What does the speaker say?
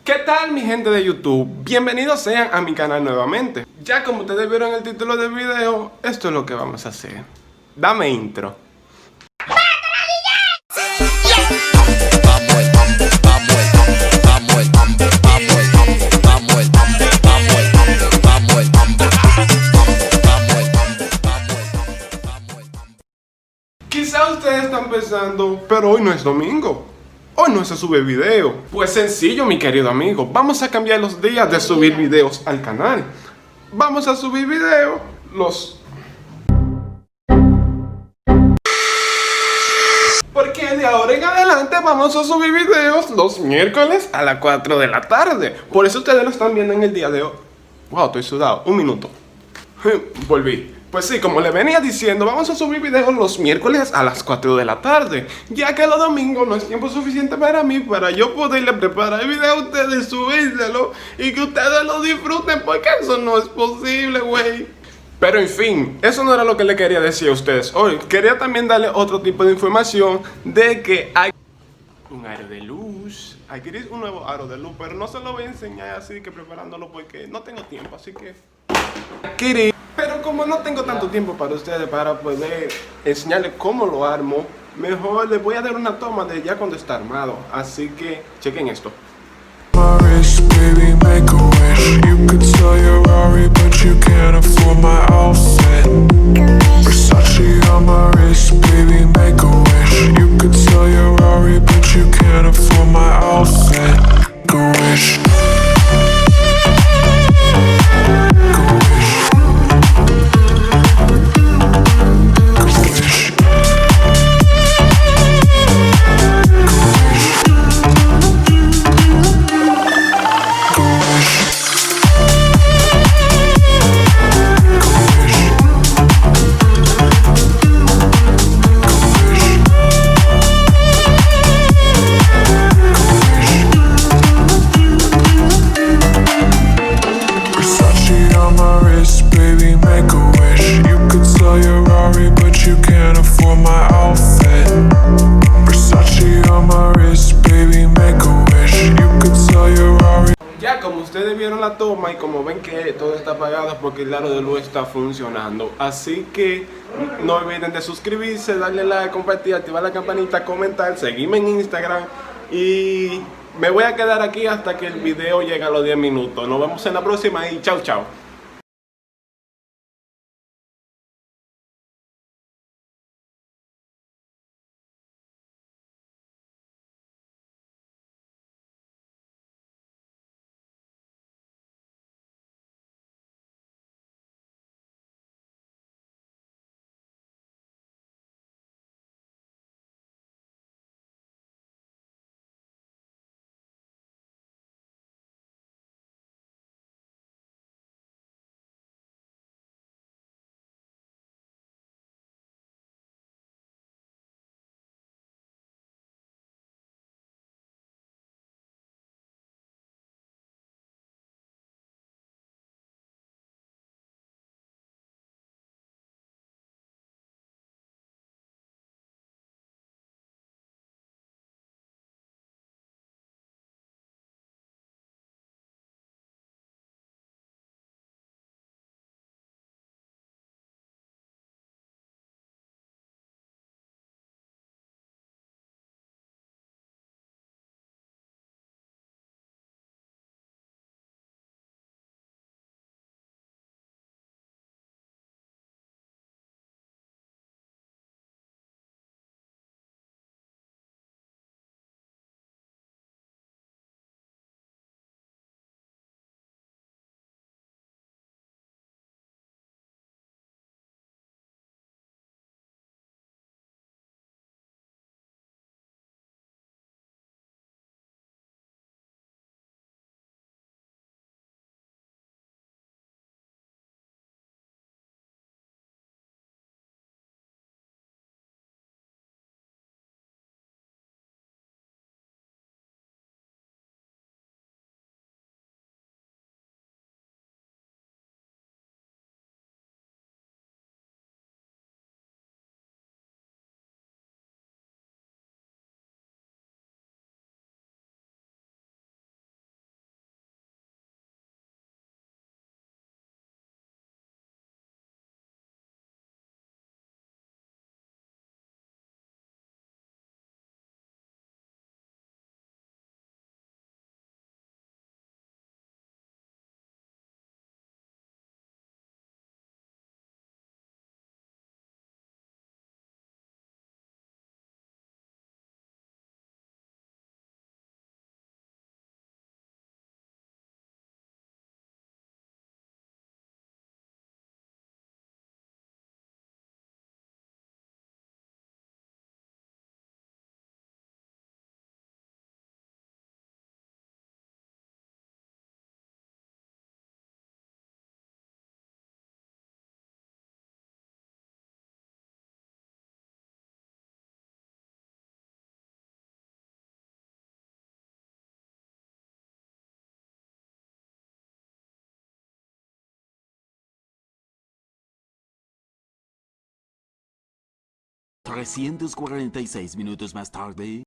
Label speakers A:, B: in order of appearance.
A: ¿Qué tal mi gente de YouTube? Bienvenidos sean a mi canal nuevamente. Ya como ustedes vieron el título del video, esto es lo que vamos a hacer. Dame intro. Quizá ustedes están pensando, pero hoy no es domingo. Hoy no se sube video. Pues sencillo, mi querido amigo. Vamos a cambiar los días de subir videos al canal. Vamos a subir videos Porque de ahora en adelante vamos a subir videos los miércoles a las 4 de la tarde. Por eso ustedes lo están viendo en el día de hoy. Wow, estoy sudado. Un minuto. Volví. Pues sí, como les venía diciendo, vamos a subir videos los miércoles a las 4 de la tarde, ya que los domingos no es tiempo suficiente para mí para yo poderle preparar el video a ustedes, subírselo y que ustedes lo disfruten, porque eso no es posible, güey. Pero en fin, eso no era lo que le quería decir a ustedes hoy. Quería también darle otro tipo de información de que hay un aro de luz. Adquirir un nuevo aro de luz, pero no se lo voy a enseñar así que preparándolo porque no tengo tiempo, así que adquirir. Pero como no tengo tanto tiempo para ustedes para poder enseñarles cómo lo armo, mejor les voy a dar una toma de ya cuando está armado. Así que chequen esto. Ya como ustedes vieron la toma y como ven que todo está apagado porque el aro de luz está funcionando. Así que no olviden de suscribirse, darle like, compartir, activar la campanita, comentar, seguirme en Instagram. Y me voy a quedar aquí hasta que el video llegue a los 10 minutos. Nos vemos en la próxima y chao chao.
B: 346 minutos más tarde.